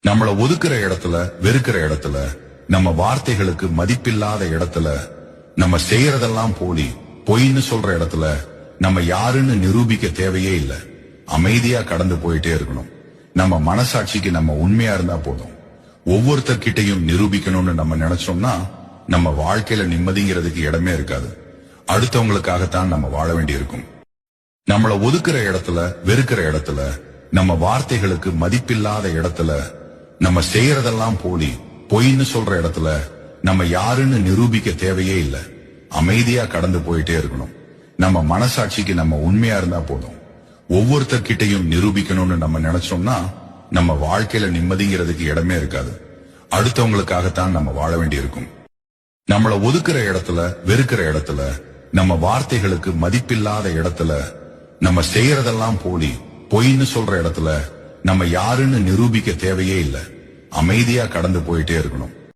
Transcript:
நம்மள ஒதுக்குற இடத்துல, வெறுக்கிற இடத்துல, நம்ம வார்த்தைகளுக்கு மதிப்பில்லாத இடத்துல, நம்ம செய்யறதெல்லாம் போலி, பொய்ன்னு சொல்ற இடத்துல நம்ம யாருன்னு நிரூபிக்க தேவையே இல்லை. அமைதியா கடந்து போயிட்டே இருக்கணும். நம்ம மனசாட்சிக்கு நம்ம உண்மையா இருந்தா போதும். ஒவ்வொருத்தர்கிட்டையும் நிரூபிக்கணும்னு நம்ம நினைச்சோம்னா நம்ம வாழ்க்கையில நிம்மதிங்கிறதுக்கு இடமே இருக்காது. அடுத்தவங்களுக்காகத்தான் நம்ம வாழ வேண்டி இருக்கும். நம்மள ஒதுக்குற இடத்துல, வெறுக்கிற இடத்துல, நம்ம வார்த்தைகளுக்கு மதிப்பில்லாத இடத்துல, நம்ம செய்யறதெல்லாம் போலி, பொய்ன்னு சொல்ற இடத்துல நம்ம யாருன்னு நிரூபிக்க தேவையே இல்லை. அமைதியா கடந்து போயிட்டே இருக்கணும். நம்ம மனசாட்சிக்கு நம்ம உண்மையா இருந்தா போதும். ஒவ்வொருத்தர்கிட்டையும் நிரூபிக்கணும்னு நம்ம நினைச்சோம்னா நம்ம வாழ்க்கையில நிம்மதிங்கிறதுக்கு இடமே இருக்காது. அடுத்தவங்களுக்காகத்தான் நம்ம வாழ வேண்டி இருக்கும். நம்மள ஒதுக்குற இடத்துல, வெறுக்கிற இடத்துல, நம்ம வார்த்தைகளுக்கு மதிப்பில்லாத இடத்துல, நம்ம செய்யறதெல்லாம் போலி, பொய்ன்னு சொல்ற இடத்துல நம்ம யாருன்னு நிரூபிக்க தேவையே இல்லை. அமைதியா கடந்து போயிட்டே இருக்கணும்.